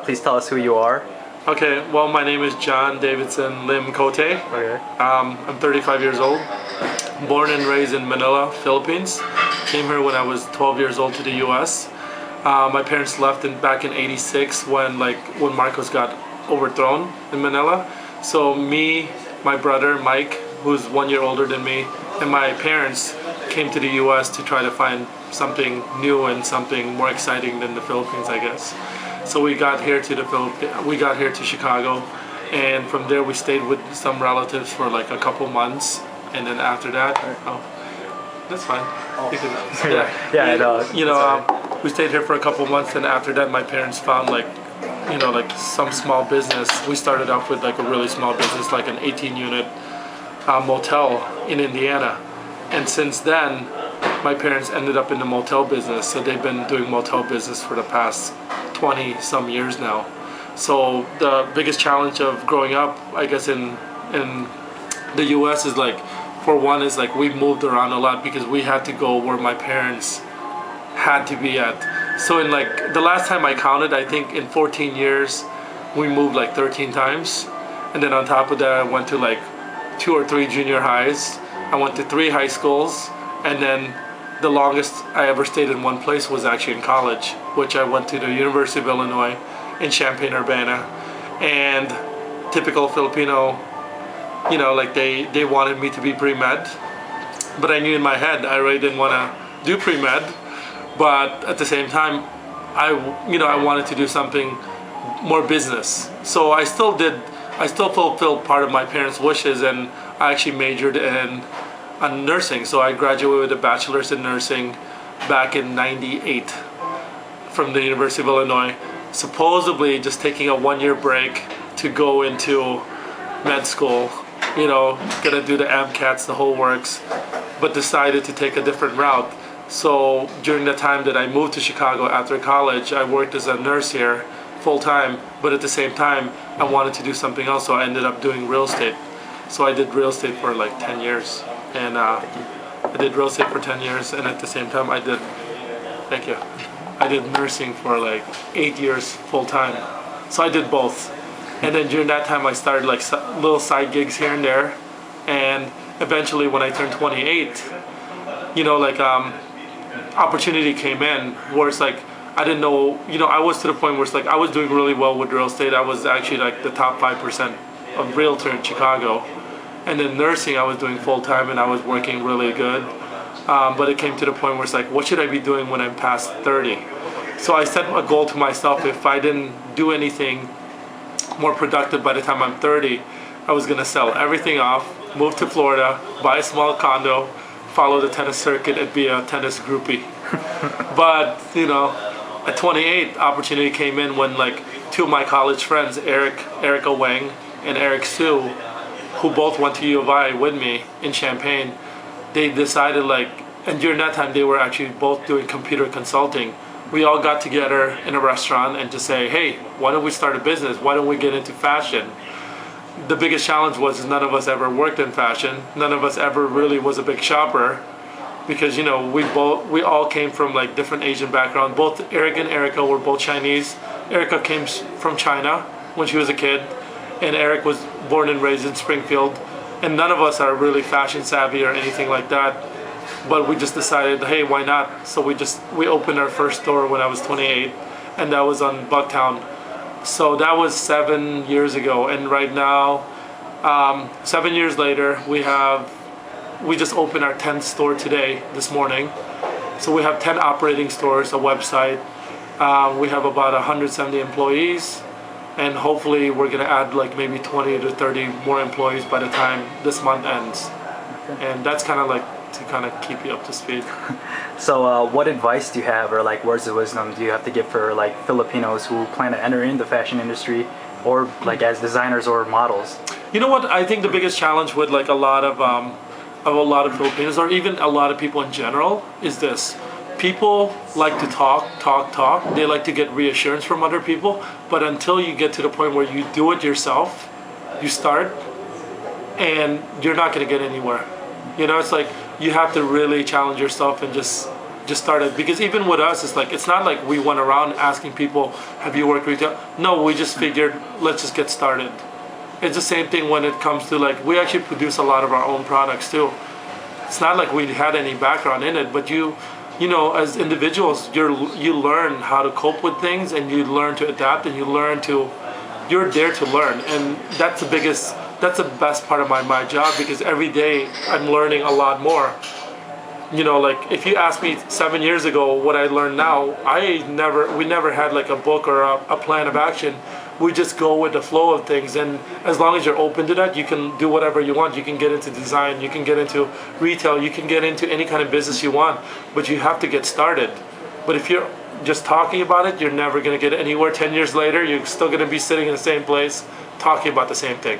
Please tell us who you are. Okay, well, my name is Jon Davidson Lim Cotay. Okay. I'm 35 years old, born and raised in Manila, Philippines. Came here when I was 12 years old to the U.S. My parents left back in '86 when Marcos got overthrown in Manila. So me, my brother Mike, who's 1 year older than me, and my parents came to the U.S. to try to find something new and something more exciting than the Philippines, I guess. So we got here to Chicago, and from there we stayed with some relatives for like a couple months, and then after that, that's fine. Oh. We stayed here for a couple months, and after that, my parents found some small business. We started off with like a really small business, like an 18-unit motel in Indiana, and since then, my parents ended up in the motel business. So they've been doing motel business for the past 20 some years now. So the biggest challenge of growing up, I guess, in the US is for one is we've moved around a lot because we had to go where my parents had to be at. So in the last time I counted, I think in 14 years we moved 13 times, and then on top of that I went to 2 or 3 junior highs. I went to 3 high schools, and then the longest I ever stayed in one place was actually in college, which I went to the University of Illinois in Champaign-Urbana. And typical Filipino, they wanted me to be pre-med, but I knew in my head I really didn't want to do pre-med. But at the same time, I wanted to do something more business. So I still fulfilled part of my parents' wishes, and I actually majored in nursing. So I graduated with a bachelor's in nursing back in '98 from the University of Illinois, supposedly just taking a 1-year break to go into med school, gonna do the MCATs, the whole works, but decided to take a different route. So during the time that I moved to Chicago after college, I worked as a nurse here full-time, but at the same time I wanted to do something else, so I ended up doing real estate. So I did real estate for 10 years. And I did real estate for 10 years, and at the same time I did nursing for 8 years full time. So I did both, and then during that time I started little side gigs here and there, and eventually when I turned 28, opportunity came in where it's I didn't know, I was to the point where it's I was doing really well with real estate. I was actually the top 5% of realtor in Chicago. And then nursing, I was doing full time, and I was working really good. But it came to the point where it's what should I be doing when I'm past 30? So I set a goal to myself: if I didn't do anything more productive by the time I'm 30, I was gonna sell everything off, move to Florida, buy a small condo, follow the tennis circuit, and be a tennis groupie. But at 28, opportunity came in when 2 of my college friends, Erica Wang and Eric Sue, who both went to U of I with me in Champaign, they decided and during that time they were actually both doing computer consulting. We all got together in a restaurant and just say, hey, why don't we start a business? Why don't we get into fashion? The biggest challenge was none of us ever worked in fashion. None of us ever really was a big shopper, because we all came from different Asian backgrounds. Both Eric and Erica were both Chinese. Erica came from China when she was a kid, and Eric was born and raised in Springfield, and none of us are really fashion savvy or anything like that, but we just decided, hey, why not? So we opened our first store when I was 28, and that was on Bucktown. So that was 7 years ago, and right now, 7 years later, we just opened our 10th store today, this morning. So we have 10 operating stores, a website. We have about 170 employees. And hopefully we're gonna add maybe 20 to 30 more employees by the time this month ends. Okay. And that's kind of to keep you up to speed. So what advice do you have, or words of wisdom do you have to give for Filipinos who plan to enter in the fashion industry, or as designers or models? You know what? I think the biggest challenge with a lot of Filipinos, or even a lot of people in general, is this. People like to talk. They like to get reassurance from other people, but until you get to the point where you do it yourself, you start, and you're not going to get anywhere. It's you have to really challenge yourself and just just started. Because even with us, it's not like we went around asking people, have you worked retail? No, we just figured, let's just get started. It's the same thing when it comes to like, we actually produce a lot of our own products too. It's not like we had any background in it, but you know, as individuals, you learn how to cope with things, and you learn to adapt, and you're there to learn. And that's the best part of my job, because every day I'm learning a lot more. You know, like if you asked me 7 years ago what I learned now, we never had like a book or a plan of action. We just go with the flow of things, and as long as you're open to that, you can do whatever you want. You can get into design, you can get into retail, you can get into any kind of business you want, but you have to get started. But if you're just talking about it, you're never going to get anywhere. 10 years later, you're still going to be sitting in the same place talking about the same thing.